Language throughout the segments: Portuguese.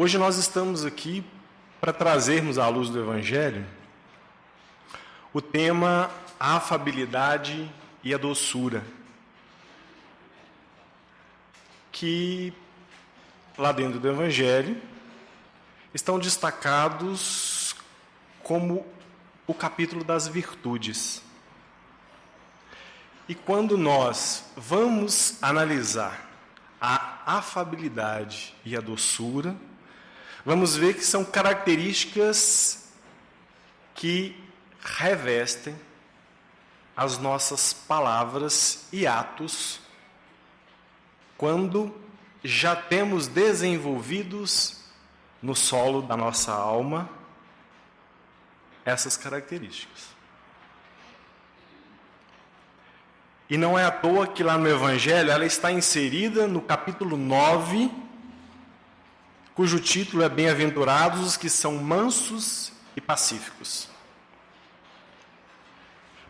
Hoje nós estamos aqui para trazermos à luz do Evangelho o tema a afabilidade e a doçura, que lá dentro do Evangelho estão destacados como o capítulo das virtudes. E quando nós vamos analisar a afabilidade e a doçura, vamos ver que são características que revestem as nossas palavras e atos quando já temos desenvolvidos no solo da nossa alma essas características. E não é à toa que lá no Evangelho ela está inserida no capítulo 9, cujo título é Bem-aventurados os que são mansos e pacíficos.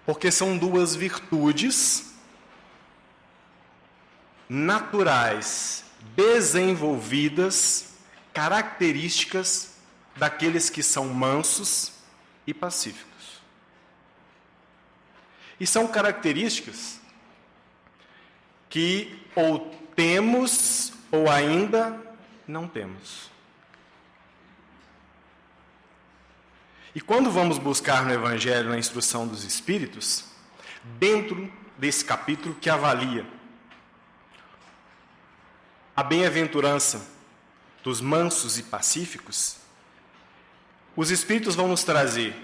Porque são duas virtudes naturais, desenvolvidas, características daqueles que são mansos e pacíficos. E são características que ou temos ou ainda não temos. E quando vamos buscar no Evangelho, na instrução dos Espíritos, dentro desse capítulo que avalia a bem-aventurança dos mansos e pacíficos, os Espíritos vão nos trazer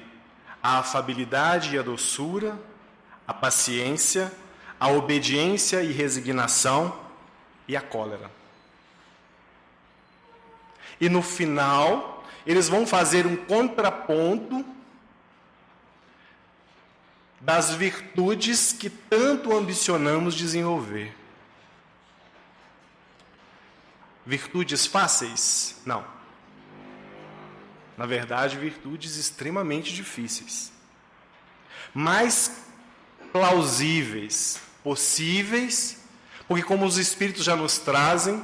a afabilidade e a doçura, a paciência, a obediência e resignação e a cólera. E no final, eles vão fazer um contraponto das virtudes que tanto ambicionamos desenvolver. Virtudes fáceis? Não. Na verdade, virtudes extremamente difíceis. Mas plausíveis, possíveis, porque como os Espíritos já nos trazem,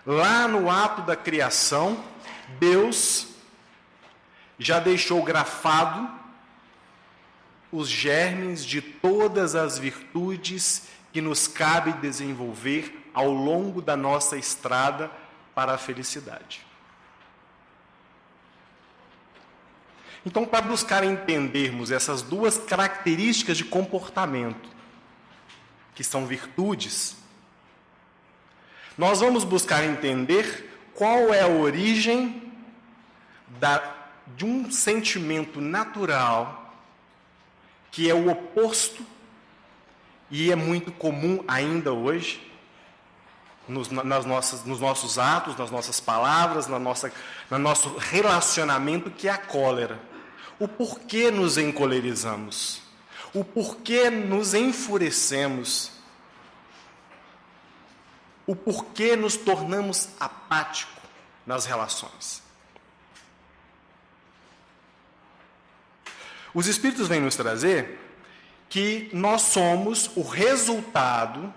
lá no ato da criação, Deus já deixou grafado os germes de todas as virtudes que nos cabe desenvolver ao longo da nossa estrada para a felicidade. Então, para buscar entendermos essas duas características de comportamento, que são virtudes, nós vamos buscar entender qual é a origem de um sentimento natural que é o oposto e é muito comum ainda hoje nos nossos atos, nas nossas palavras, no nosso relacionamento, que é a cólera. O porquê nos encolerizamos, o porquê nos enfurecemos, o porquê nos tornamos apáticos nas relações. Os Espíritos vêm nos trazer que nós somos o resultado,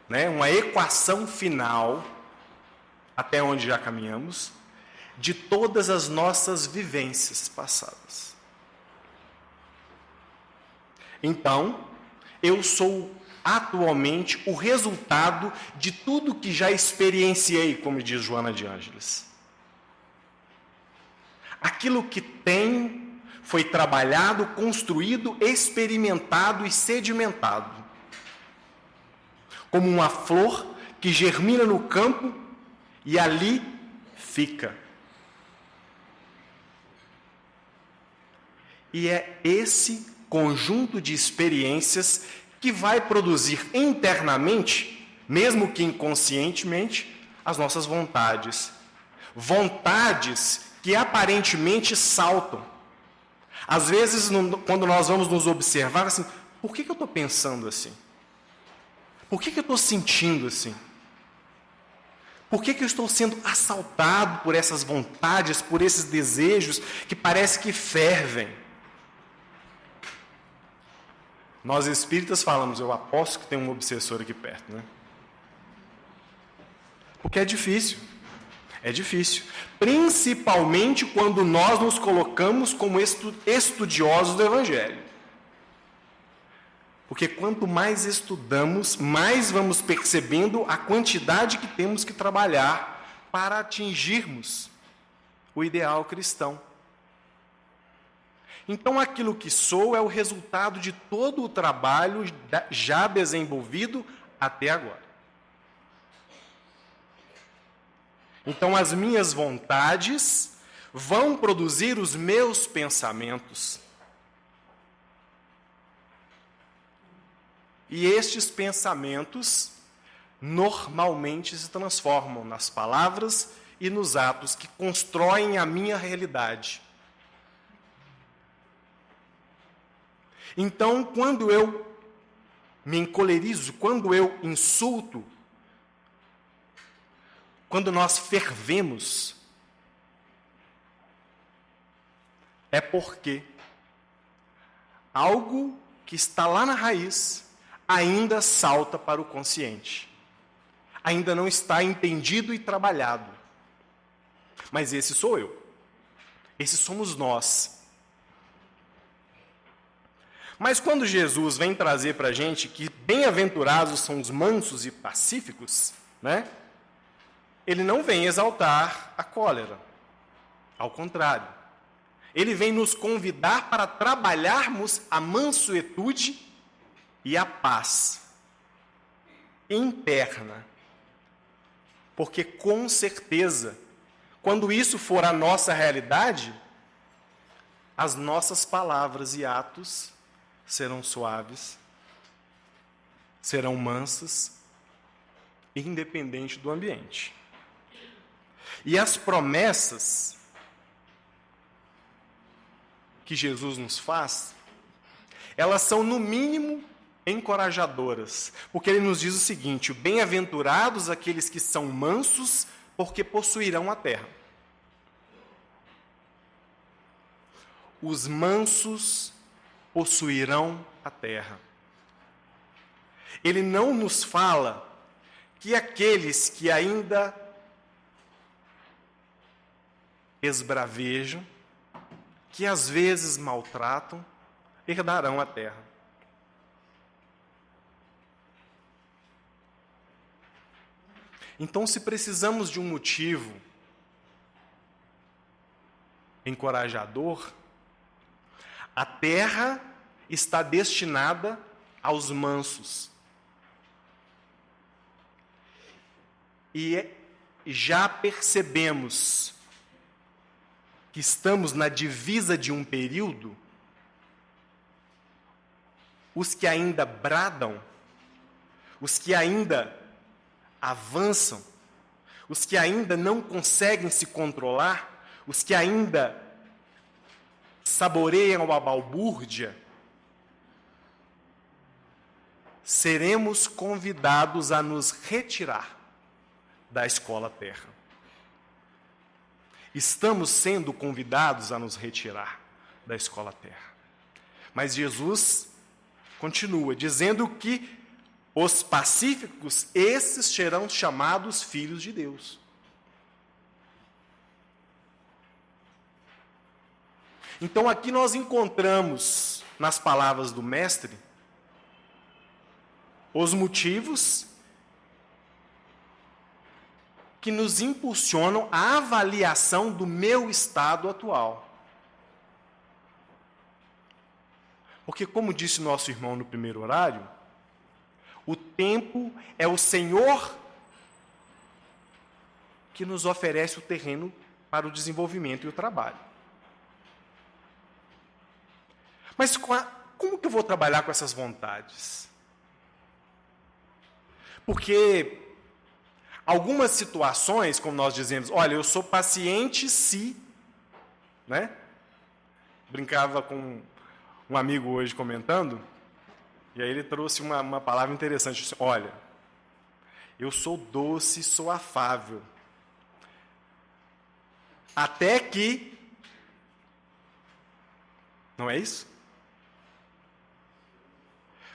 uma equação final, até onde já caminhamos, de todas as nossas vivências passadas. Então, eu sou atualmente o resultado de tudo que já experienciei, como diz Joana de Ângeles. Aquilo que tem foi trabalhado, construído, experimentado e sedimentado. Como uma flor que germina no campo e ali fica. E é esse conjunto de experiências que vai produzir internamente, mesmo que inconscientemente, as nossas vontades. Vontades que aparentemente saltam. Às vezes, quando nós vamos nos observar, assim, por que eu estou pensando assim? Por que eu estou sentindo assim? Por que eu estou sendo assaltado por essas vontades, por esses desejos que parece que fervem? Nós espíritas falamos, eu aposto que tem um obsessor aqui perto, né? Porque é difícil. É difícil. Principalmente quando nós nos colocamos como estudiosos do Evangelho. Porque quanto mais estudamos, mais vamos percebendo a quantidade que temos que trabalhar para atingirmos o ideal cristão. Então, aquilo que sou é o resultado de todo o trabalho já desenvolvido até agora. Então, as minhas vontades vão produzir os meus pensamentos. E estes pensamentos normalmente se transformam nas palavras e nos atos que constroem a minha realidade. Então, quando eu me encolerizo, quando eu insulto, quando nós fervemos, é porque algo que está lá na raiz ainda salta para o consciente. Ainda não está entendido e trabalhado. Mas esse sou eu. Esse somos nós. Mas quando Jesus vem trazer para a gente que bem-aventurados são os mansos e pacíficos, né? Ele não vem exaltar a cólera. Ao contrário. Ele vem nos convidar para trabalharmos a mansuetude e a paz interna. Porque, com certeza, quando isso for a nossa realidade, as nossas palavras e atos serão suaves, serão mansas, independente do ambiente. E as promessas que Jesus nos faz, elas são, no mínimo, encorajadoras, porque ele nos diz o seguinte: bem-aventurados aqueles que são mansos, porque possuirão a terra. Os mansos possuirão a terra. Ele não nos fala que aqueles que ainda esbravejam, que às vezes maltratam, herdarão a terra. Então, se precisamos de um motivo encorajador, a terra está destinada aos mansos. E já percebemos que estamos na divisa de um período. Os que ainda bradam, os que ainda avançam, os que ainda não conseguem se controlar, os que ainda saboreiam a balbúrdia, seremos convidados a nos retirar da escola terra. Estamos sendo convidados a nos retirar da escola terra. Mas Jesus continua dizendo que os pacíficos, esses serão chamados filhos de Deus. Então aqui nós encontramos, nas palavras do Mestre, os motivos que nos impulsionam à avaliação do meu estado atual. Porque, como disse nosso irmão no primeiro horário, o tempo é o Senhor que nos oferece o terreno para o desenvolvimento e o trabalho. Mas como que eu vou trabalhar com essas vontades? Porque algumas situações, como nós dizemos, olha, eu sou paciente se, né? Brincava com um amigo hoje comentando, e aí ele trouxe uma palavra interessante. Disse, olha, eu sou doce, sou afável. Até que... Não é isso?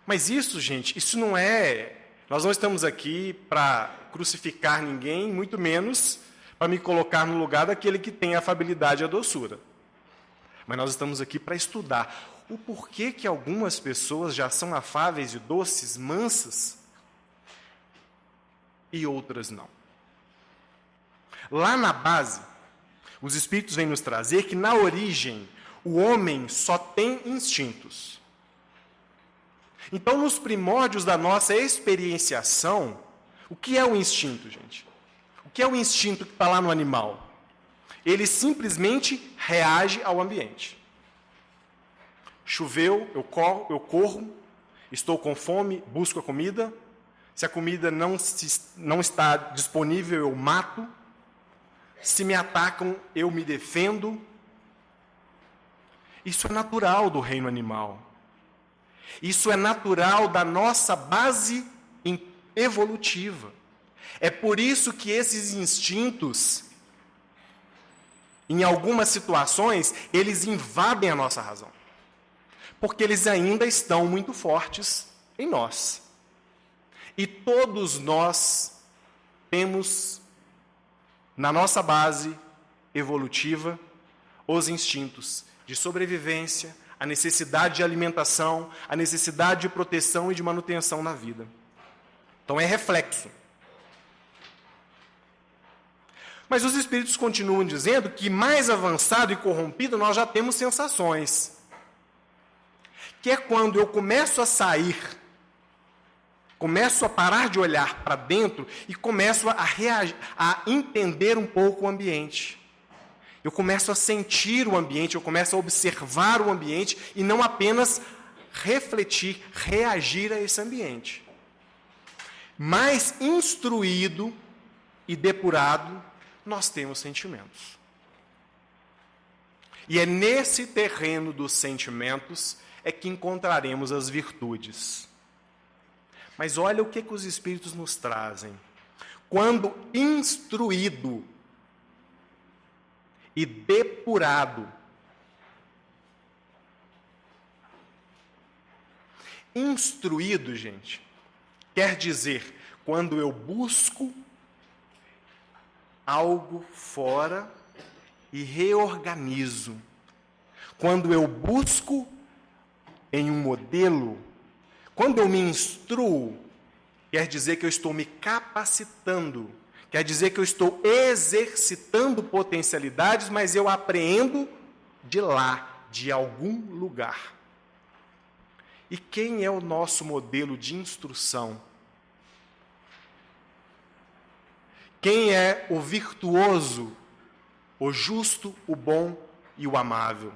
Mas isso, gente, isso não é... Nós não estamos aqui para crucificar ninguém, muito menos para me colocar no lugar daquele que tem a afabilidade e a doçura. Mas nós estamos aqui para estudar o porquê que algumas pessoas já são afáveis e doces, mansas, e outras não. Lá na base, os Espíritos vêm nos trazer que, na origem, o homem só tem instintos. Então, nos primórdios da nossa experienciação, o que é o instinto, gente? O que é o instinto que está lá no animal? Ele simplesmente reage ao ambiente. Choveu, eu corro, estou com fome, busco a comida. Se a comida não está disponível, eu mato. Se me atacam, eu me defendo. Isso é natural do reino animal. Isso é natural da nossa base evolutiva. É por isso que esses instintos, em algumas situações, eles invadem a nossa razão. Porque eles ainda estão muito fortes em nós. E todos nós temos, na nossa base evolutiva, os instintos de sobrevivência, a necessidade de alimentação, a necessidade de proteção e de manutenção na vida. Então é reflexo. Mas os Espíritos continuam dizendo que mais avançado e corrompido nós já temos sensações. Que é quando eu começo a sair, começo a parar de olhar para dentro e começo a entender um pouco o ambiente. Eu começo a sentir o ambiente, eu começo a observar o ambiente e não apenas refletir, reagir a esse ambiente. Mais instruído e depurado, nós temos sentimentos. E é nesse terreno dos sentimentos é que encontraremos as virtudes. Mas olha o que os Espíritos nos trazem. Quando instruído e depurado. Instruído, gente, quer dizer, quando eu busco algo fora e reorganizo. Quando eu busco em um modelo, quando eu me instruo, quer dizer que eu estou me capacitando, quer dizer que eu estou exercitando potencialidades, mas eu apreendo de lá, de algum lugar. E quem é o nosso modelo de instrução? Quem é o virtuoso, o justo, o bom e o amável?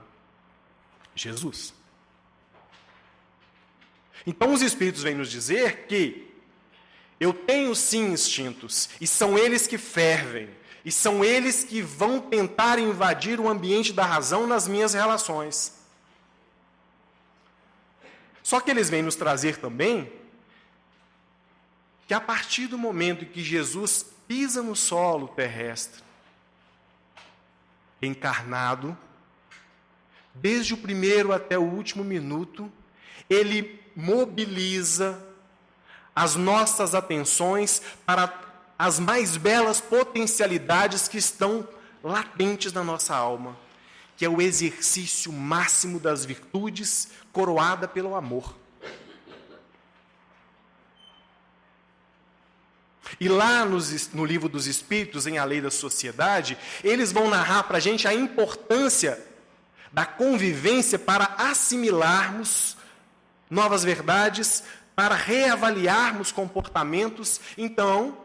Jesus. Então os Espíritos vêm nos dizer que eu tenho sim instintos, e são eles que fervem, e são eles que vão tentar invadir o ambiente da razão nas minhas relações. Só que eles vêm nos trazer também que a partir do momento em que Jesus pisa no solo terrestre, encarnado, desde o primeiro até o último minuto, ele mobiliza as nossas atenções para as mais belas potencialidades que estão latentes na nossa alma, que é o exercício máximo das virtudes, coroada pelo amor. E lá no livro dos Espíritos, em A Lei da Sociedade, eles vão narrar para a gente a importância da convivência para assimilarmos novas verdades, para reavaliarmos comportamentos. Então,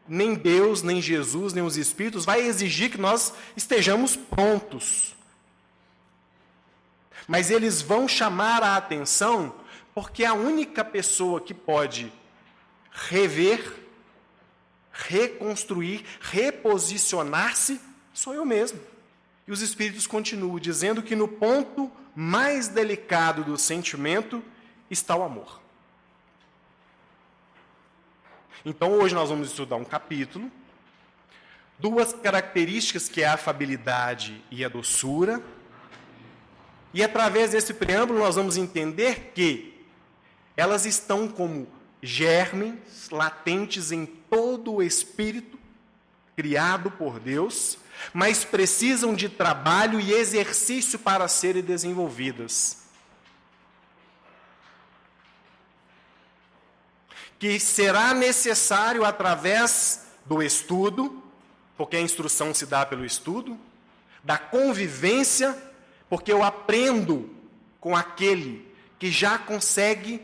nem Deus, nem Jesus, nem os Espíritos vai exigir que nós estejamos prontos. Mas eles vão chamar a atenção, porque a única pessoa que pode rever, reconstruir, reposicionar-se, sou eu mesmo. E os Espíritos continuam dizendo que no ponto mais delicado do sentimento está o amor. Então hoje nós vamos estudar um capítulo, duas características que é a afabilidade e a doçura, e através desse preâmbulo nós vamos entender que elas estão como germes latentes em todo o espírito, criado por Deus, mas precisam de trabalho e exercício para serem desenvolvidas. Que será necessário através do estudo, porque a instrução se dá pelo estudo, da convivência, porque eu aprendo com aquele que já consegue,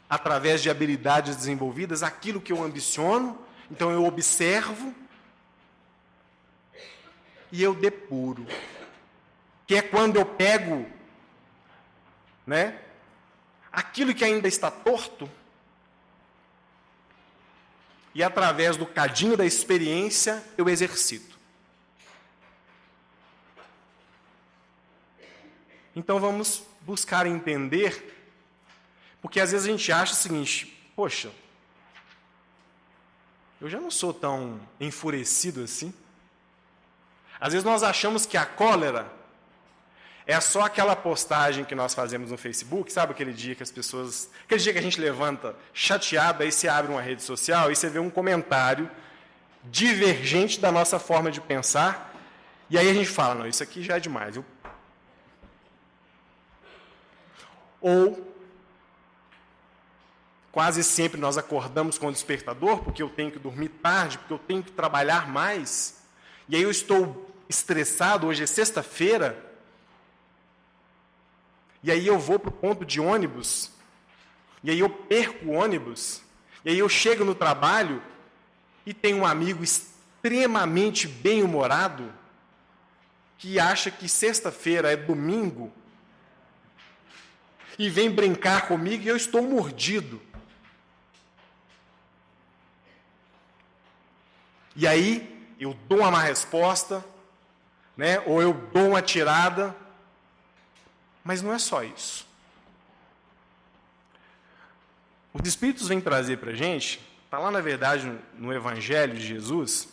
através de habilidades desenvolvidas, aquilo que eu ambiciono, então eu observo e eu depuro. Que é quando eu pego, aquilo que ainda está torto, e através do cadinho da experiência eu exercito. Então vamos buscar entender, porque às vezes a gente acha o seguinte: poxa, eu já não sou tão enfurecido assim. Às vezes nós achamos que a cólera é só aquela postagem que nós fazemos no Facebook, sabe aquele dia que as pessoas... Aquele dia que a gente levanta chateado, aí você abre uma rede social e você vê um comentário divergente da nossa forma de pensar, e aí a gente fala, não, isso aqui já é demais. Ou, quase sempre nós acordamos com o despertador, porque eu tenho que dormir tarde, porque eu tenho que trabalhar mais, e aí eu estou estressado, hoje é sexta-feira, e aí eu vou para o ponto de ônibus, e aí eu perco o ônibus, e aí eu chego no trabalho e tem um amigo extremamente bem-humorado que acha que sexta-feira é domingo e vem brincar comigo e eu estou mordido. E aí eu dou uma má resposta, ou eu dou uma tirada. Mas não é só isso. Os Espíritos vêm trazer para a gente, está lá na verdade no Evangelho de Jesus,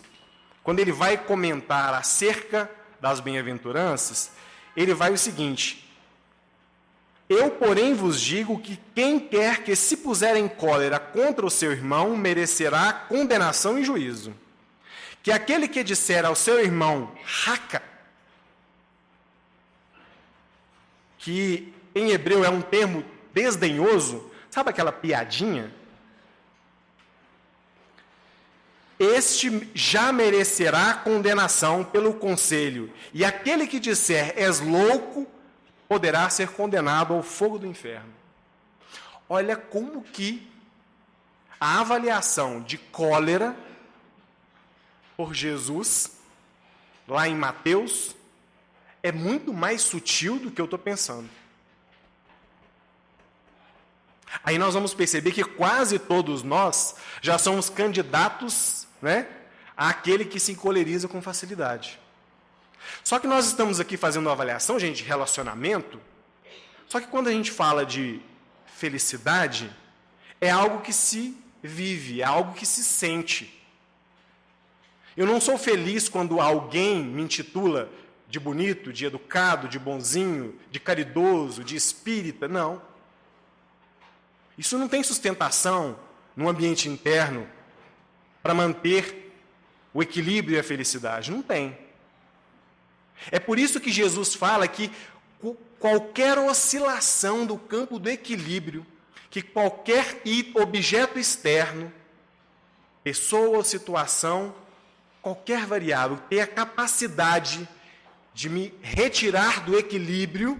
quando ele vai comentar acerca das bem-aventuranças, ele vai o seguinte: eu, porém, vos digo que quem quer que se puser em cólera contra o seu irmão, merecerá condenação e juízo. Que aquele que disser ao seu irmão, raca, que em hebreu é um termo desdenhoso, sabe aquela piadinha? Este já merecerá condenação pelo conselho, e aquele que disser és louco, poderá ser condenado ao fogo do inferno. Olha como que a avaliação de cólera por Jesus, lá em Mateus, é muito mais sutil do que eu estou pensando. Aí nós vamos perceber que quase todos nós já somos candidatos, àquele que se encoleriza com facilidade. Só que nós estamos aqui fazendo uma avaliação, gente, de relacionamento, só que quando a gente fala de felicidade, é algo que se vive, é algo que se sente. Eu não sou feliz quando alguém me intitula de bonito, de educado, de bonzinho, de caridoso, de espírita, não. Isso não tem sustentação no ambiente interno para manter o equilíbrio e a felicidade. Não tem. É por isso que Jesus fala que qualquer oscilação do campo do equilíbrio, que qualquer objeto externo, pessoa ou situação, qualquer variável, tem a capacidade de me retirar do equilíbrio,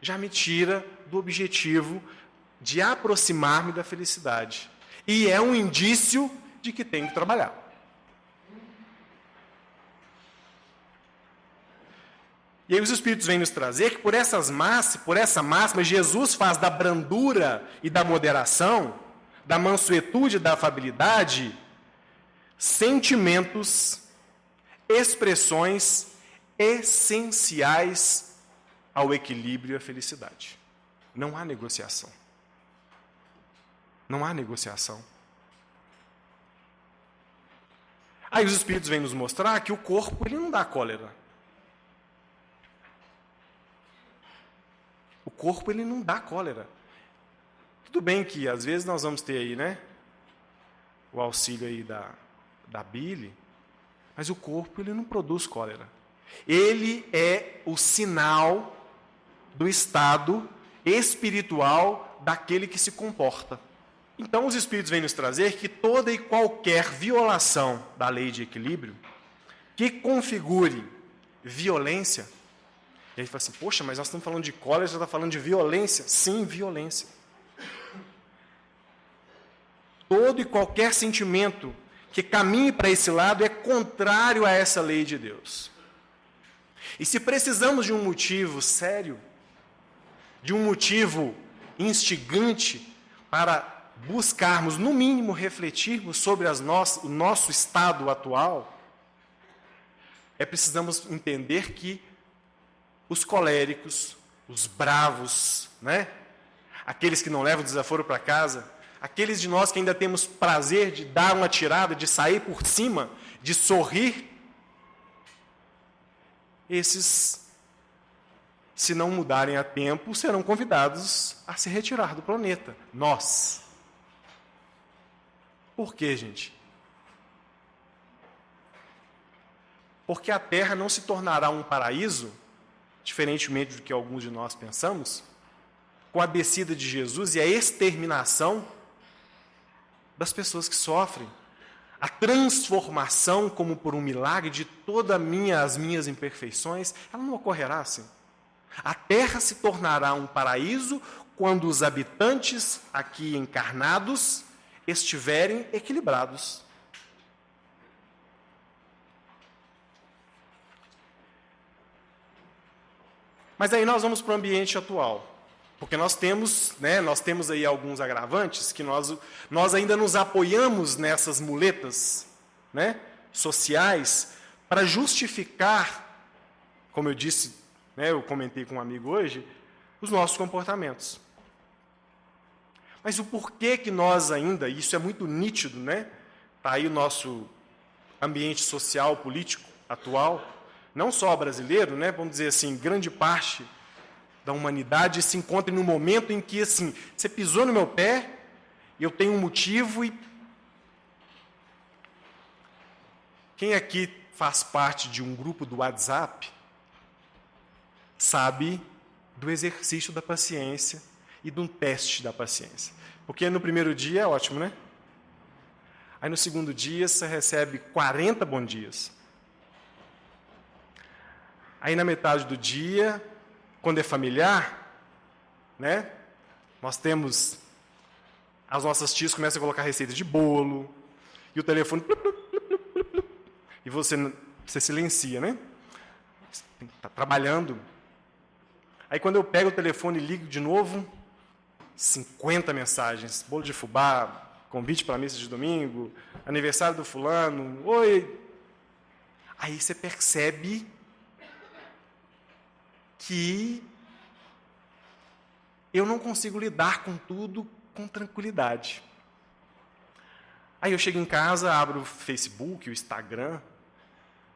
já me tira do objetivo de aproximar-me da felicidade. E é um indício de que tenho que trabalhar. E aí os Espíritos vêm nos trazer que por essa máxima, Jesus faz da brandura e da moderação, da mansuetude e da afabilidade, sentimentos, expressões essenciais ao equilíbrio e à felicidade. Não há negociação. Não há negociação. Aí os Espíritos vêm nos mostrar que o corpo ele não dá cólera. O corpo ele não dá cólera. Tudo bem que às vezes nós vamos ter aí, o auxílio aí da bile, mas o corpo ele não produz cólera. Ele é o sinal do estado espiritual daquele que se comporta. Então, os Espíritos vêm nos trazer que toda e qualquer violação da lei de equilíbrio que configure violência, e aí fala assim, poxa, mas nós estamos falando de cólera, já está falando de violência. Sim, violência. Todo e qualquer sentimento que caminhe para esse lado é contrário a essa lei de Deus. E se precisamos de um motivo sério, de um motivo instigante para buscarmos, no mínimo, refletirmos sobre o nosso estado atual, precisamos entender que os coléricos, os bravos, né? Aqueles que não levam desaforo para casa, aqueles de nós que ainda temos prazer de dar uma tirada, de sair por cima, de sorrir, esses, se não mudarem a tempo, serão convidados a se retirar do planeta. Nós. Por quê, gente? Porque a Terra não se tornará um paraíso, diferentemente do que alguns de nós pensamos, com a descida de Jesus e a exterminação das pessoas que sofrem. A transformação, como por um milagre, de todas as minhas imperfeições, ela não ocorrerá assim. A Terra se tornará um paraíso quando os habitantes aqui encarnados estiverem equilibrados. Mas aí nós vamos para o ambiente atual. Porque nós temos aí alguns agravantes que nós ainda nos apoiamos nessas muletas, né, sociais para justificar, como eu disse, né, eu comentei com um amigo hoje, os nossos comportamentos. Mas o porquê que nós ainda, e isso é muito nítido, né? Está aí o nosso ambiente social, político atual, não só brasileiro, né, vamos dizer assim, grande parte da humanidade se encontra no momento em que, assim, você pisou no meu pé, e eu tenho um motivo, e quem aqui faz parte de um grupo do WhatsApp sabe do exercício da paciência e de um teste da paciência. Porque no primeiro dia é ótimo, né? Aí no segundo dia você recebe 40 bons dias. Aí na metade do dia, quando é familiar, né? Nós temos, as nossas tias começam a colocar receita de bolo, e o telefone, e você silencia, né? Está trabalhando. Aí quando eu pego o telefone e ligo de novo, 50 mensagens, bolo de fubá, convite para a missa de domingo, aniversário do fulano, oi. Aí você percebe que eu não consigo lidar com tudo com tranquilidade. Aí eu chego em casa, abro o Facebook, o Instagram,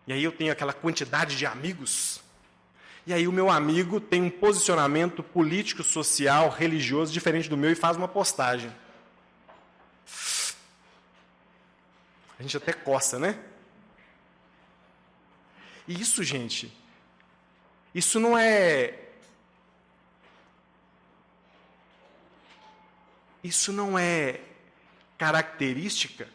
e aí eu tenho aquela quantidade de amigos, e aí o meu amigo tem um posicionamento político, social, religioso diferente do meu e faz uma postagem. A gente até coça, né? E isso, gente, isso não é característica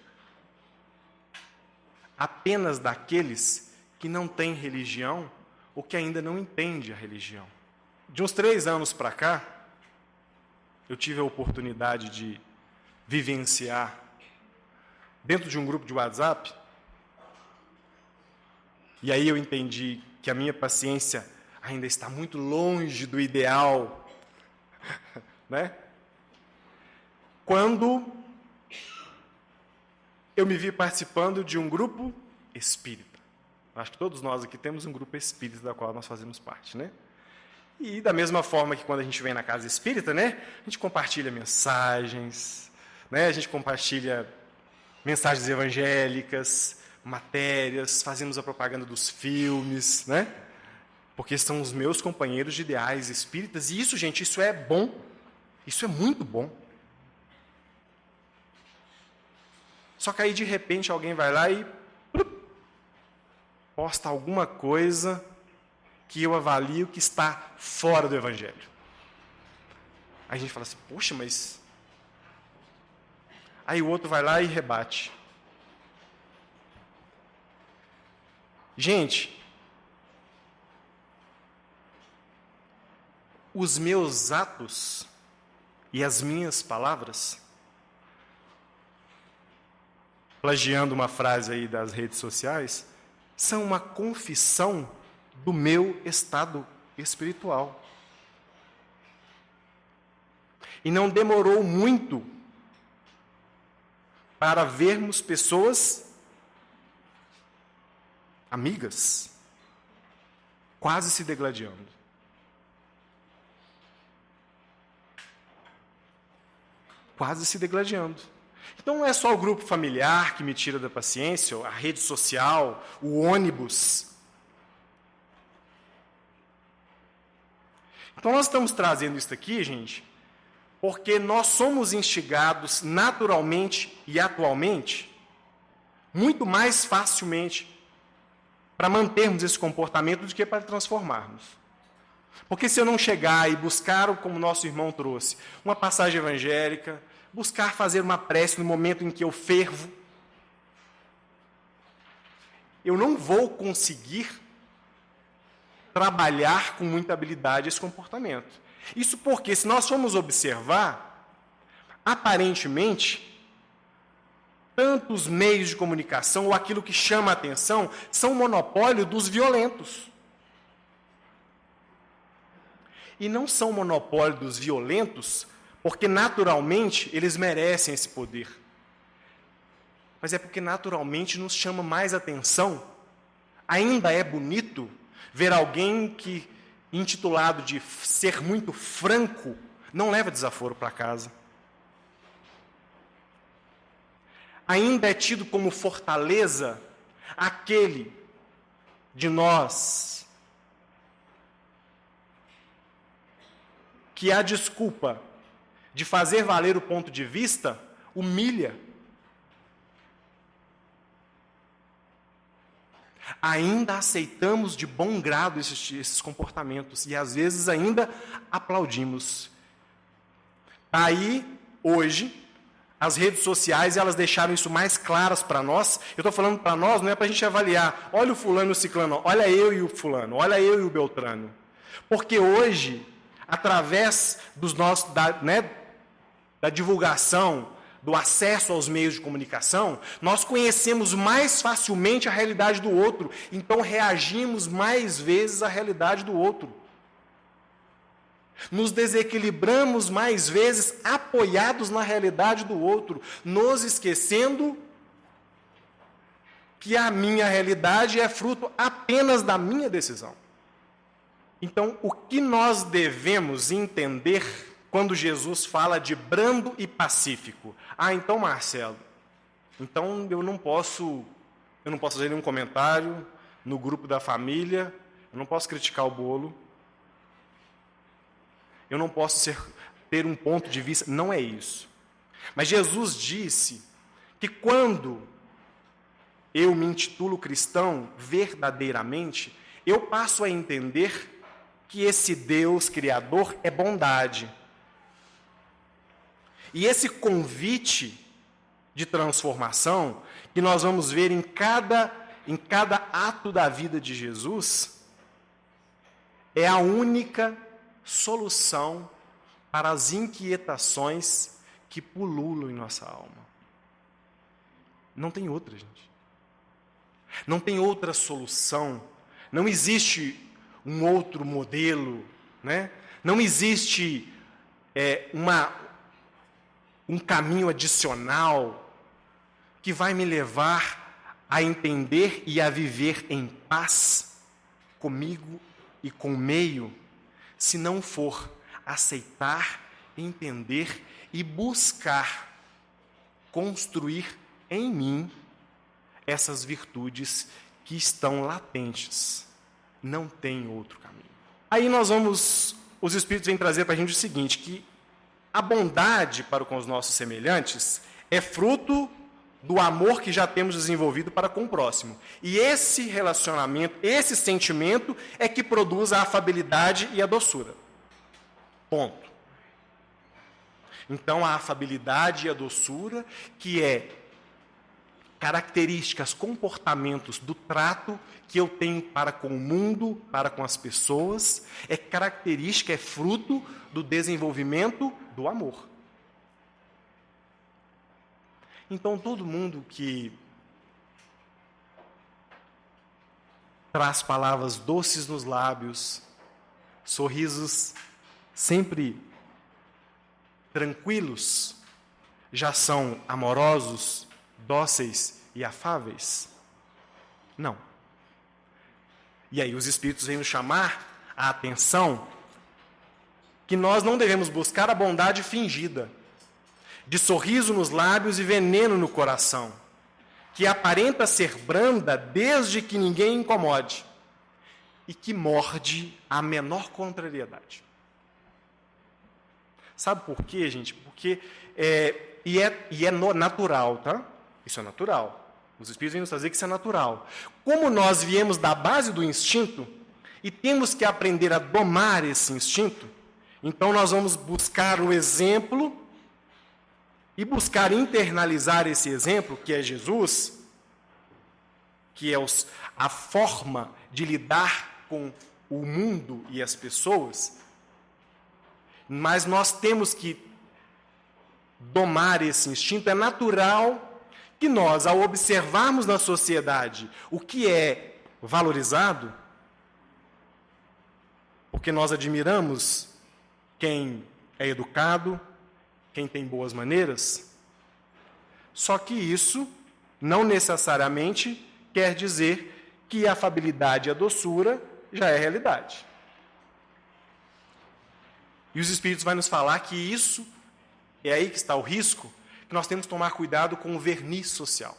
apenas daqueles que não têm religião ou que ainda não entendem a religião. De uns 3 anos para cá, eu tive a oportunidade de vivenciar, dentro de um grupo de WhatsApp, e aí eu entendi que a minha paciência ainda está muito longe do ideal, né? Quando eu me vi participando de um grupo espírita. Acho que todos nós aqui temos um grupo espírita da qual nós fazemos parte, né? E da mesma forma que quando a gente vem na casa espírita, né? A gente compartilha mensagens, né? A gente compartilha mensagens evangélicas, matérias, fazemos a propaganda dos filmes, né? Porque são os meus companheiros de ideais espíritas. E isso, gente, isso é bom. Isso é muito bom. Só que aí, de repente, alguém vai lá e posta alguma coisa que eu avalio que está fora do Evangelho. Aí a gente fala assim, poxa, mas... Aí o outro vai lá e rebate. Gente, os meus atos e as minhas palavras, plagiando uma frase aí das redes sociais, são uma confissão do meu estado espiritual. E não demorou muito para vermos pessoas amigas quase se degladiando. Quase se degladiando. Então não é só o grupo familiar que me tira da paciência, a rede social, o ônibus. Então nós estamos trazendo isso aqui, gente, porque nós somos instigados naturalmente e atualmente, muito mais facilmente, para mantermos esse comportamento do que para transformarmos. Porque se eu não chegar e buscar, como nosso irmão trouxe, uma passagem evangélica, buscar fazer uma prece no momento em que eu fervo, eu não vou conseguir trabalhar com muita habilidade esse comportamento. Isso porque, se nós formos observar, aparentemente, tanto os meios de comunicação, ou aquilo que chama a atenção, são monopólio dos violentos. E não são monopólio dos violentos, porque naturalmente eles merecem esse poder. Mas é porque naturalmente nos chama mais atenção. Ainda é bonito ver alguém que, intitulado de ser muito franco, não leva desaforo para casa. Ainda é tido como fortaleza aquele de nós que a desculpa de fazer valer o ponto de vista humilha. Ainda aceitamos de bom grado esses comportamentos e às vezes ainda aplaudimos. Aí, hoje, as redes sociais, elas deixaram isso mais claras para nós. Eu estou falando para nós, não é para a gente avaliar, olha o fulano e o ciclano, olha eu e o fulano, olha eu e o beltrano. Porque hoje, através da divulgação, do acesso aos meios de comunicação, nós conhecemos mais facilmente a realidade do outro, então reagimos mais vezes à realidade do outro. Nos desequilibramos mais vezes apoiados na realidade do outro, nos esquecendo que a minha realidade é fruto apenas da minha decisão. Então, o que nós devemos entender quando Jesus fala de brando e pacífico? Ah, então, Marcelo, então eu não posso fazer nenhum comentário no grupo da família, eu não posso criticar o bolo, eu não posso ter um ponto de vista. Não é isso. Mas Jesus disse que quando eu me intitulo cristão verdadeiramente, eu passo a entender que esse Deus Criador é bondade. E esse convite de transformação, que nós vamos ver em cada ato da vida de Jesus, é a única solução para as inquietações que pululam em nossa alma. Não tem outra, gente. Não tem outra solução. Não existe um outro modelo, né? Não existe um caminho adicional que vai me levar a entender e a viver em paz comigo e com o meio, se não for aceitar, entender e buscar construir em mim essas virtudes que estão latentes. Não tem outro caminho. Aí os Espíritos vêm trazer para a gente o seguinte, que a bondade para com os nossos semelhantes é fruto do amor que já temos desenvolvido para com o próximo. E esse relacionamento, esse sentimento é que produz a afabilidade e a doçura. Ponto. Então, a afabilidade e a doçura, que é características, comportamentos do trato que eu tenho para com o mundo, para com as pessoas, é característica, é fruto do desenvolvimento do amor. Então, todo mundo que traz palavras doces nos lábios, sorrisos sempre tranquilos, já são amorosos, dóceis e afáveis? Não. E aí os Espíritos vêm nos chamar a atenção que nós não devemos buscar a bondade fingida, de sorriso nos lábios e veneno no coração, que aparenta ser branda desde que ninguém incomode e que morde a menor contrariedade. Sabe por quê, gente? Porque é natural, tá? Isso é natural. Os Espíritos vêm nos dizer que isso é natural. Como nós viemos da base do instinto e temos que aprender a domar esse instinto, então nós vamos buscar o exemplo e buscar internalizar esse exemplo, que é Jesus, que é a forma de lidar com o mundo e as pessoas. Mas nós temos que domar esse instinto. É natural que nós, ao observarmos na sociedade o que é valorizado, porque nós admiramos quem é educado, quem tem boas maneiras, só que isso não necessariamente quer dizer que a afabilidade e a doçura já é realidade. E os Espíritos vão nos falar que isso, é aí que está o risco, que nós temos que tomar cuidado com o verniz social.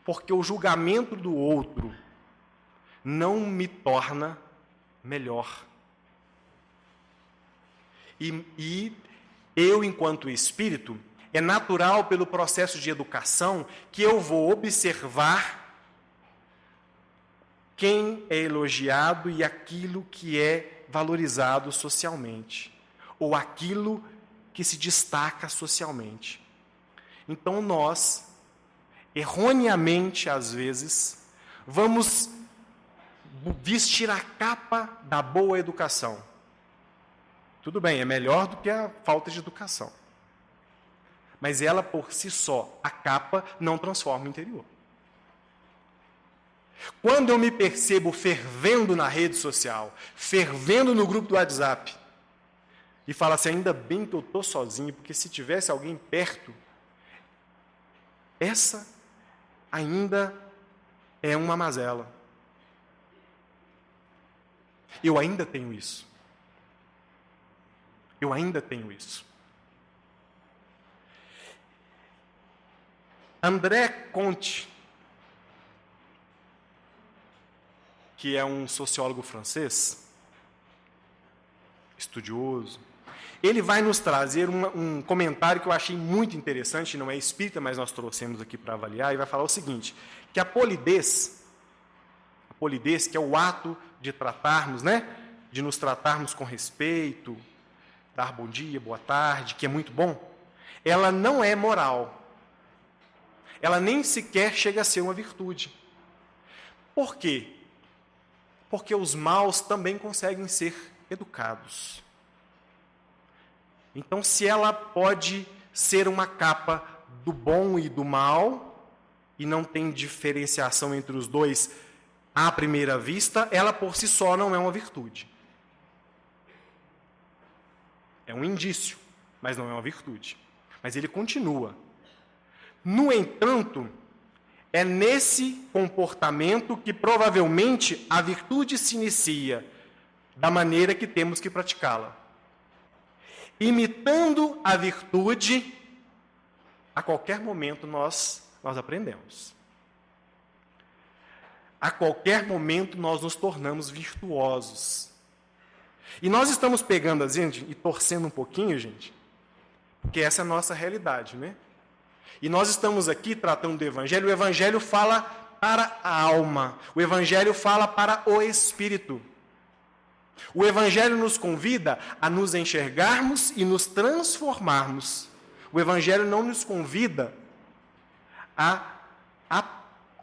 Porque o julgamento do outro não me torna melhor. E eu, enquanto espírito, é natural pelo processo de educação que eu vou observar quem é elogiado e aquilo que é valorizado socialmente, ou aquilo que se destaca socialmente. Então nós, erroneamente às vezes, vamos vestir a capa da boa educação. Tudo bem, é melhor do que a falta de educação. Mas ela, por si só, a capa, não transforma o interior. Quando eu me percebo fervendo na rede social, fervendo no grupo do WhatsApp, e falo assim, ainda bem que eu estou sozinho, porque se tivesse alguém perto, essa ainda é uma mazela. Eu ainda tenho isso. Eu ainda tenho isso. André Comte, que é um sociólogo francês, estudioso, ele vai nos trazer um comentário que eu achei muito interessante, não é espírita, mas nós trouxemos aqui para avaliar, e vai falar o seguinte, que a polidez, que é o ato de tratarmos, de nos tratarmos com respeito, dar bom dia, boa tarde, que é muito bom, ela não é moral. Ela nem sequer chega a ser uma virtude. Por quê? Porque os maus também conseguem ser educados. Então, se ela pode ser uma capa do bom e do mal, e não tem diferenciação entre os dois à primeira vista, ela por si só não é uma virtude. É um indício, mas não é uma virtude. Mas ele continua. No entanto, é nesse comportamento que provavelmente a virtude se inicia da maneira que temos que praticá-la. Imitando a virtude, a qualquer momento nós aprendemos. A qualquer momento nós nos tornamos virtuosos. E nós estamos pegando, gente, e torcendo um pouquinho, gente, Porque essa é a nossa realidade, né? E nós estamos aqui tratando do Evangelho. O Evangelho fala para a alma. O Evangelho fala para o Espírito. O Evangelho nos convida a nos enxergarmos e nos transformarmos. O Evangelho não nos convida a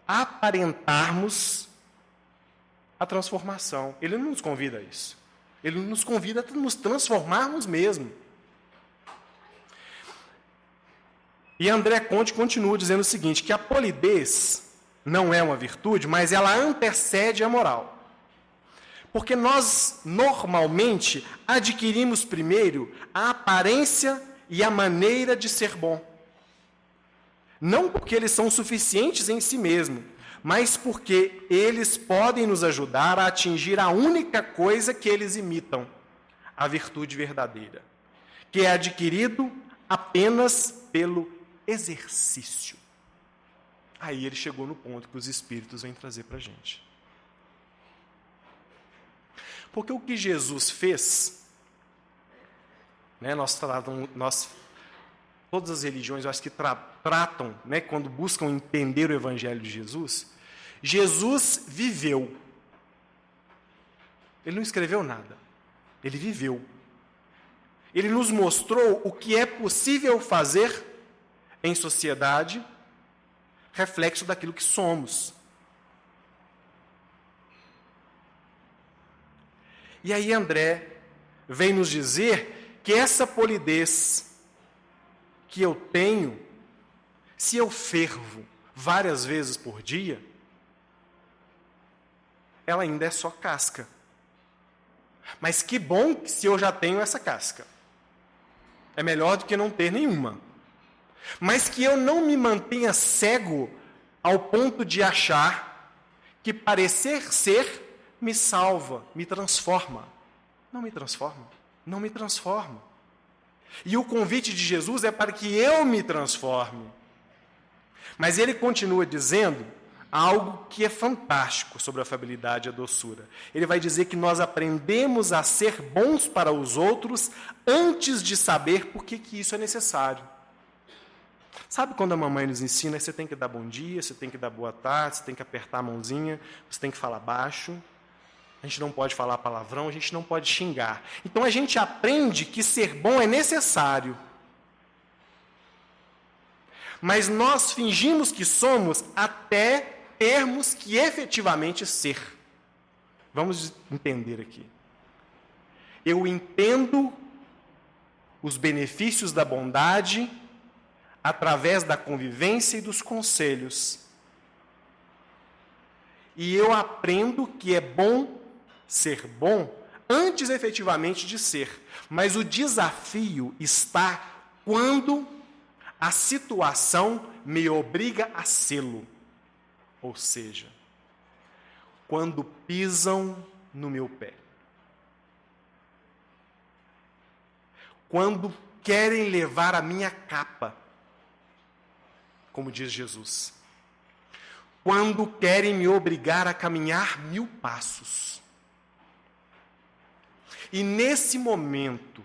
aparentarmos a transformação. Ele não nos convida a isso. Ele nos convida a nos transformarmos mesmo. E André Conte continua dizendo o seguinte, que a polidez não é uma virtude, mas ela antecede a moral. Porque nós, normalmente, adquirimos primeiro a aparência e a maneira de ser bom. Não porque eles são suficientes em si mesmos, mas porque eles podem nos ajudar a atingir a única coisa que eles imitam, a virtude verdadeira, que é adquirido apenas pelo exercício. Aí ele chegou no ponto que os Espíritos vêm trazer para a gente. Porque o que Jesus fez, né, todas as religiões, eu acho que tratam, né, quando buscam entender o Evangelho de Jesus, Jesus viveu. Ele não escreveu nada. Ele viveu. Ele nos mostrou o que é possível fazer em sociedade, reflexo daquilo que somos. E aí André vem nos dizer que essa polidez que eu tenho, se eu fervo várias vezes por dia, ela ainda é só casca. Mas que bom que se eu já tenho essa casca. É melhor do que não ter nenhuma. Mas que eu não me mantenha cego ao ponto de achar que parecer ser me salva, me transforma. Não me transforma. Não me transforma. E o convite de Jesus é para que eu me transforme. Mas ele continua dizendo algo que é fantástico sobre a afabilidade e a doçura. Ele vai dizer que nós aprendemos a ser bons para os outros antes de saber por que isso é necessário. Sabe quando a mamãe nos ensina, você tem que dar bom dia, você tem que dar boa tarde, você tem que apertar a mãozinha, você tem que falar baixo, a gente não pode falar palavrão, a gente não pode xingar. Então a gente aprende que ser bom é necessário. Mas nós fingimos que somos até termos que efetivamente ser. Vamos entender aqui. Eu entendo os benefícios da bondade através da convivência e dos conselhos. E eu aprendo que é bom ser bom antes efetivamente de ser. Mas o desafio está quando a situação me obriga a sê-lo. Ou seja, quando pisam no meu pé. Quando querem levar a minha capa, como diz Jesus. Quando querem me obrigar a caminhar 1000 passos. E nesse momento,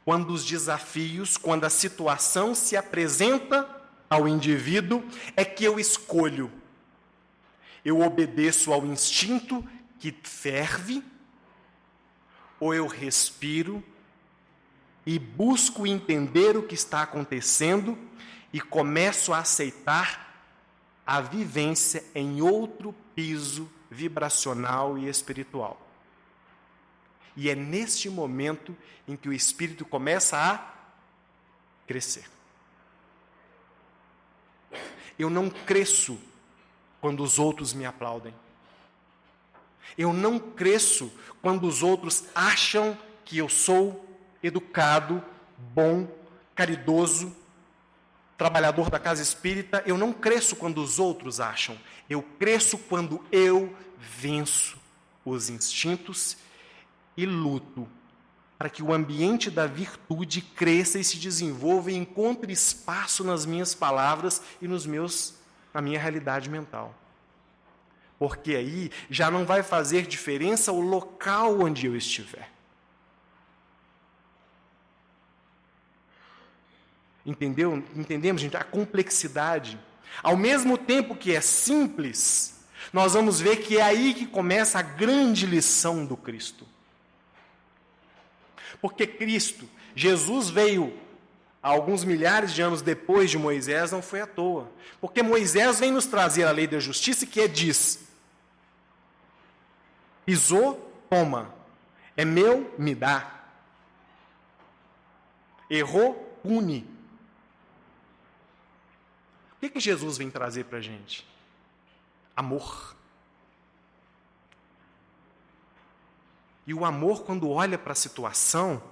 quando os desafios, quando a situação se apresenta ao indivíduo, é que eu escolho. Eu obedeço ao instinto que ferve, ou eu respiro e busco entender o que está acontecendo e começo a aceitar a vivência em outro piso vibracional e espiritual. E é neste momento em que o espírito começa a crescer. Eu não cresço quando os outros me aplaudem. Eu não cresço quando os outros acham que eu sou educado, bom, caridoso, trabalhador da casa espírita. Eu não cresço quando os outros acham. Eu cresço quando eu venço os instintos e luto para que o ambiente da virtude cresça e se desenvolva e encontre espaço nas minhas palavras e na minha realidade mental. Porque aí já não vai fazer diferença o local onde eu estiver. Entendeu? Entendemos, gente, a complexidade. Ao mesmo tempo que é simples, nós vamos ver que é aí que começa a grande lição do Cristo. Porque Cristo, Jesus veio alguns milhares de anos depois de Moisés, não foi à toa. Porque Moisés vem nos trazer a lei da justiça que diz: pisou, toma. É meu, me dá. Errou, pune. O que Jesus vem trazer para a gente? Amor. E o amor, quando olha para a situação,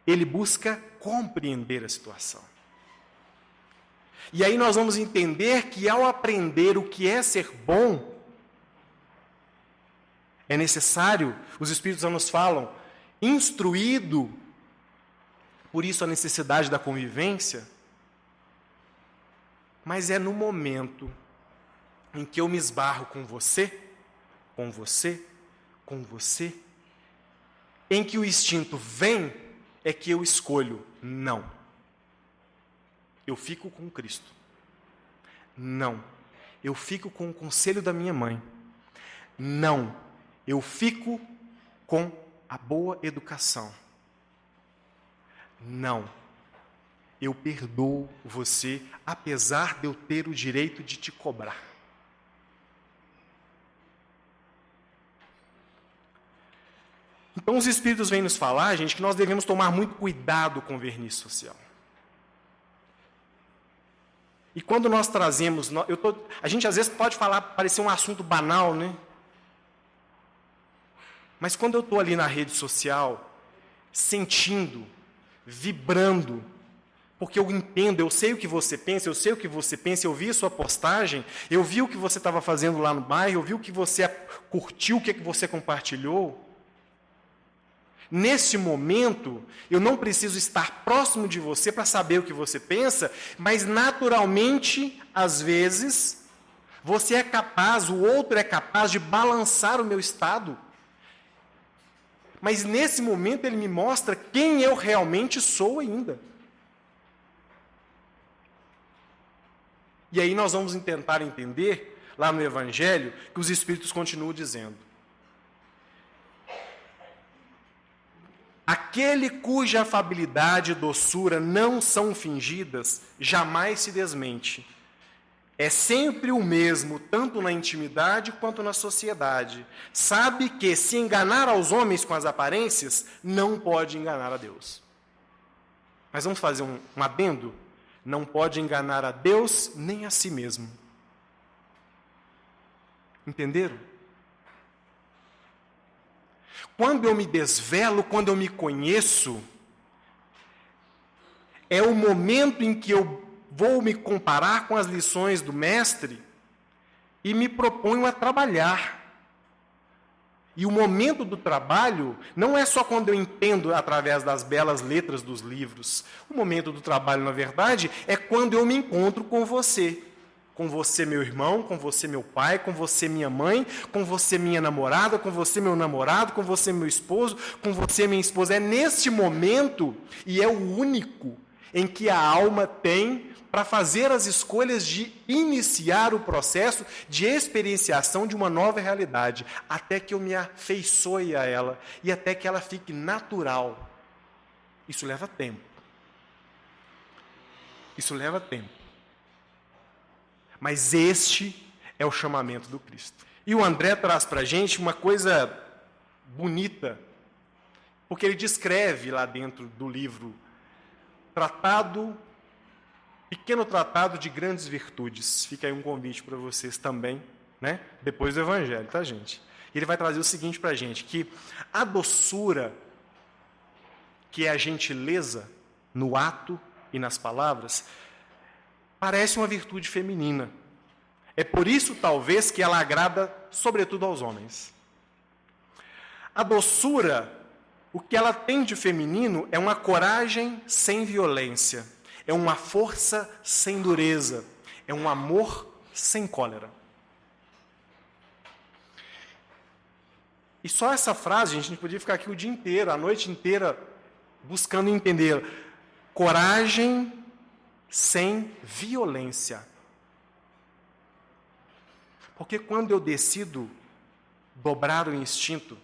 ele busca compreender a situação. E aí nós vamos entender que ao aprender o que é ser bom, é necessário, os Espíritos nos falam, instruído, por isso a necessidade da convivência, mas é no momento em que eu me esbarro com você, em que o instinto vem, é que eu escolho, não. Eu fico com Cristo. Não. Eu fico com o conselho da minha mãe. Não. Eu fico com a boa educação. Não. Eu perdoo você, apesar de eu ter o direito de te cobrar. Então os Espíritos vêm nos falar, gente, que nós devemos tomar muito cuidado com o verniz social. E quando nós trazemos... a gente às vezes pode falar, parecer um assunto banal, né? Mas quando eu estou ali na rede social, sentindo, vibrando, porque eu entendo, eu sei o que você pensa, eu vi a sua postagem, eu vi o que você estava fazendo lá no bairro, eu vi o que você curtiu, o que você compartilhou. Nesse momento, eu não preciso estar próximo de você para saber o que você pensa, mas naturalmente, às vezes, você é capaz, o outro é capaz de balançar o meu estado. Mas nesse momento ele me mostra quem eu realmente sou ainda. E aí nós vamos tentar entender, lá no Evangelho, que os Espíritos continuam dizendo: aquele cuja afabilidade e doçura não são fingidas, jamais se desmente. É sempre o mesmo, tanto na intimidade quanto na sociedade. Sabe que, se enganar aos homens com as aparências, não pode enganar a Deus. Mas vamos fazer um adendo? Não pode enganar a Deus nem a si mesmo. Entenderam? Quando eu me desvelo, quando eu me conheço, é o momento em que eu vou me comparar com as lições do Mestre e me proponho a trabalhar. E o momento do trabalho não é só quando eu entendo através das belas letras dos livros. O momento do trabalho, na verdade, é quando eu me encontro com você. Com você, meu irmão, com você, meu pai, com você, minha mãe, com você, minha namorada, com você, meu namorado, com você, meu esposo, com você, minha esposa. É neste momento, e é o único, em que a alma tem para fazer as escolhas de iniciar o processo de experienciação de uma nova realidade, até que eu me afeiçoe a ela e até que ela fique natural. Isso leva tempo. Isso leva tempo. Mas este é o chamamento do Cristo. E o André traz para a gente uma coisa bonita, porque ele descreve lá dentro do livro pequeno tratado de grandes virtudes. Fica aí um convite para vocês também, né? Depois do Evangelho, tá, gente? Ele vai trazer o seguinte para a gente, que a doçura, que é a gentileza no ato e nas palavras, parece uma virtude feminina. É por isso, talvez, que ela agrada sobretudo aos homens. A doçura, o que ela tem de feminino é uma coragem sem violência, é uma força sem dureza, é um amor sem cólera. E só essa frase, gente, a gente podia ficar aqui o dia inteiro, a noite inteira, buscando entender. coragem sem violência. Porque quando eu decido dobrar o instinto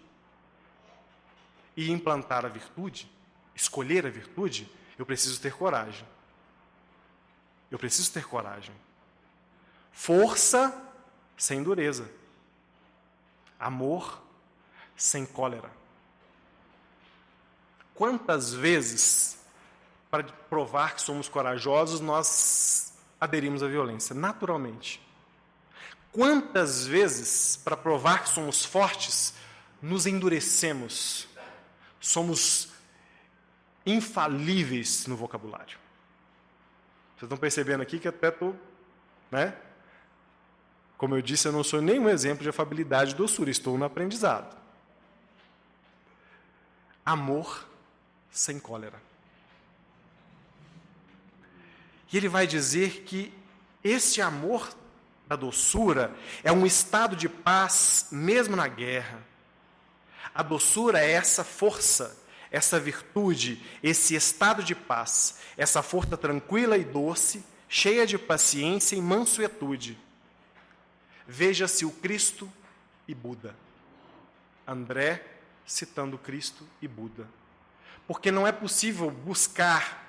e implantar a virtude, escolher a virtude, eu preciso ter coragem. Eu preciso ter coragem. Força sem dureza. Amor sem cólera. Quantas vezes, para provar que somos corajosos, nós aderimos à violência? Naturalmente. Quantas vezes, para provar que somos fortes, nos endurecemos? Somos infalíveis no vocabulário. Vocês estão percebendo aqui que até estou, né? Como eu disse, eu não sou nenhum exemplo de afabilidade e doçura, estou no aprendizado. Amor sem cólera. E ele vai dizer que esse amor da doçura é um estado de paz mesmo na guerra. A doçura é essa força, essa virtude, esse estado de paz, essa força tranquila e doce, cheia de paciência e mansuetude. Veja-se o Cristo e Buda. André citando Cristo e Buda. Porque não é possível buscar,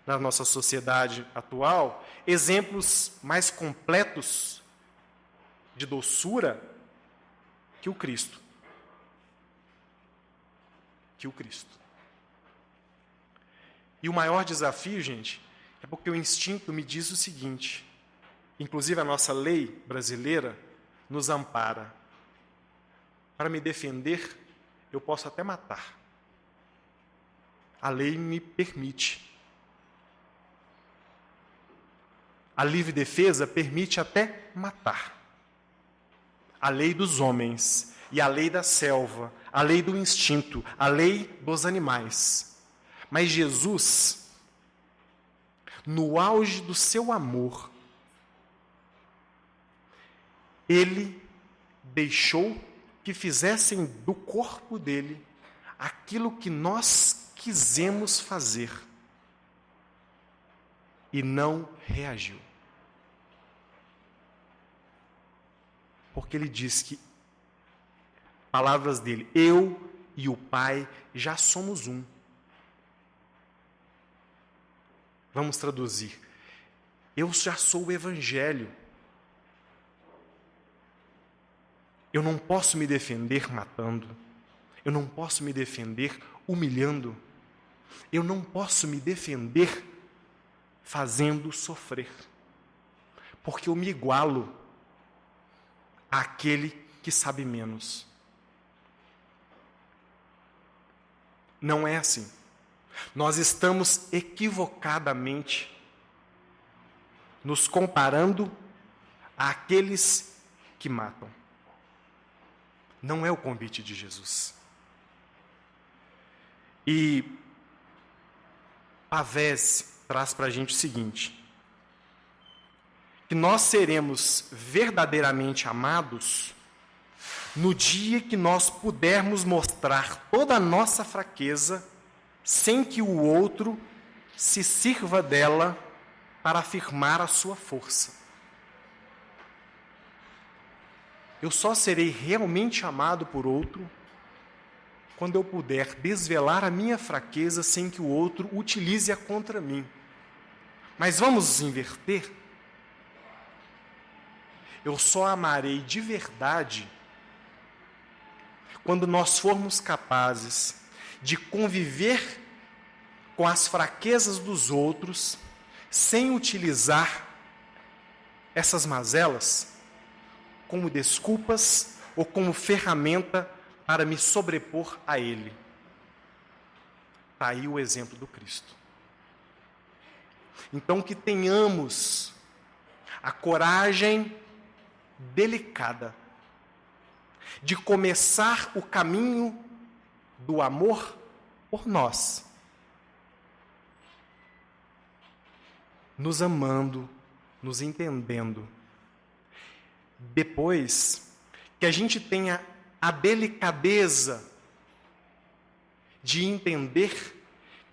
na nossa sociedade atual, exemplos mais completos de doçura que o Cristo. Que o Cristo. E o maior desafio, gente, é porque o instinto me diz o seguinte, inclusive a nossa lei brasileira nos ampara. Para me defender, eu posso até matar. A lei me permite. A livre defesa permite até matar. A lei dos homens e a lei da selva, a lei do instinto, a lei dos animais. Mas Jesus, no auge do seu amor, ele deixou que fizessem do corpo dele aquilo que nós quisemos fazer e não reagiu. Porque ele diz que, palavras dele, eu e o Pai já somos um. Vamos traduzir. Eu já sou o Evangelho. Eu não posso me defender matando. Eu não posso me defender humilhando. Eu não posso me defender fazendo sofrer. Porque eu me igualo àquele que sabe menos. Não é assim. Nós estamos equivocadamente nos comparando àqueles que matam. Não é o convite de Jesus. E Pavese traz para a gente o seguinte, que nós seremos verdadeiramente amados no dia que nós pudermos mostrar toda a nossa fraqueza sem que o outro se sirva dela para afirmar a sua força. Eu só serei realmente amado por outro quando eu puder desvelar a minha fraqueza sem que o outro utilize-a contra mim. Mas vamos inverter? Eu só amarei de verdade quando nós formos capazes de conviver com as fraquezas dos outros sem utilizar essas mazelas como desculpas ou como ferramenta para me sobrepor a ele. Está aí o exemplo do Cristo. Então, que tenhamos a coragem delicada de começar o caminho do amor por nós, nos amando, nos entendendo. Depois, que a gente tenha a delicadeza de entender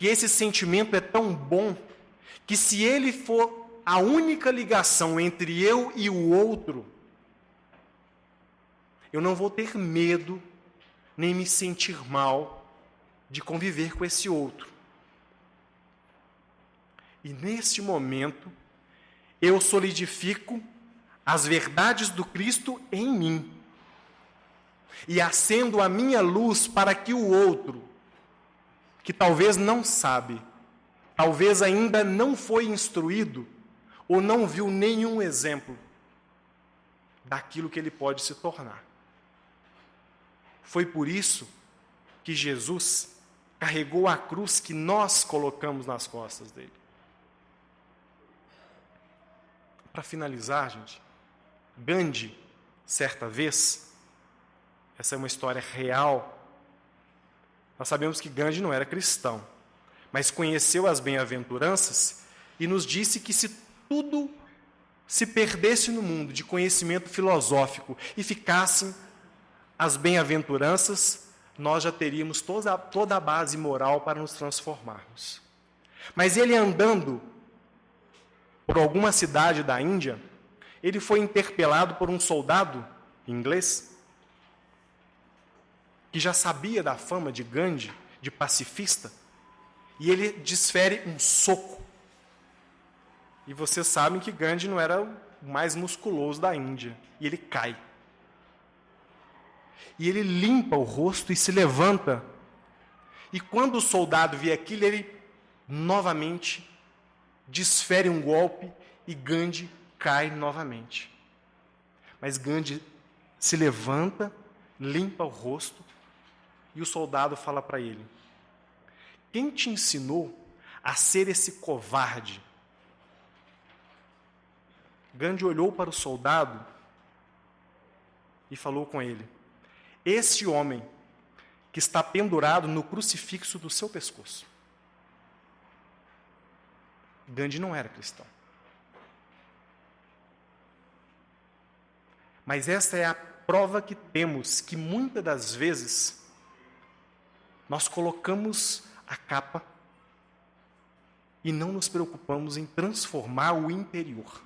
que esse sentimento é tão bom que, se ele for a única ligação entre eu e o outro, eu não vou ter medo nem me sentir mal de conviver com esse outro. E neste momento, eu solidifico as verdades do Cristo em mim e acendo a minha luz para que o outro, que talvez não sabe, talvez ainda não foi instruído ou não viu nenhum exemplo daquilo que ele pode se tornar. Foi por isso que Jesus carregou a cruz que nós colocamos nas costas dele. Para finalizar, gente, Gandhi, certa vez, essa é uma história real, nós sabemos que Gandhi não era cristão, mas conheceu as bem-aventuranças e nos disse que, se tudo se perdesse no mundo de conhecimento filosófico e ficassem as bem-aventuranças, nós já teríamos toda a base moral para nos transformarmos. Mas ele, andando por alguma cidade da Índia, ele foi interpelado por um soldado inglês que já sabia da fama de Gandhi, de pacifista, e ele desfere um soco. E vocês sabem que Gandhi não era o mais musculoso da Índia, e ele cai. E ele limpa o rosto e se levanta. E quando o soldado vê aquilo, ele novamente desfere um golpe e Gandhi cai novamente. Mas Gandhi se levanta, limpa o rosto, e o soldado fala para ele: quem te ensinou a ser esse covarde? Gandhi olhou para o soldado e falou com ele: esse homem que está pendurado no crucifixo do seu pescoço. Gandhi não era cristão. Mas essa é a prova que temos, que muitas das vezes nós colocamos a capa e não nos preocupamos em transformar o interior.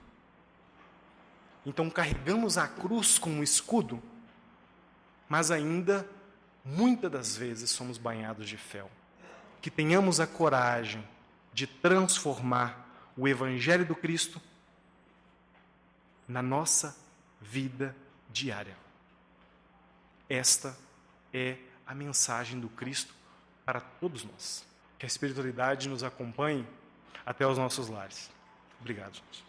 Então carregamos a cruz como um escudo, mas ainda, muitas das vezes, somos banhados de fel. Que tenhamos a coragem de transformar o Evangelho do Cristo na nossa vida diária. Esta é a mensagem do Cristo para todos nós. Que a espiritualidade nos acompanhe até os nossos lares. Obrigado, gente.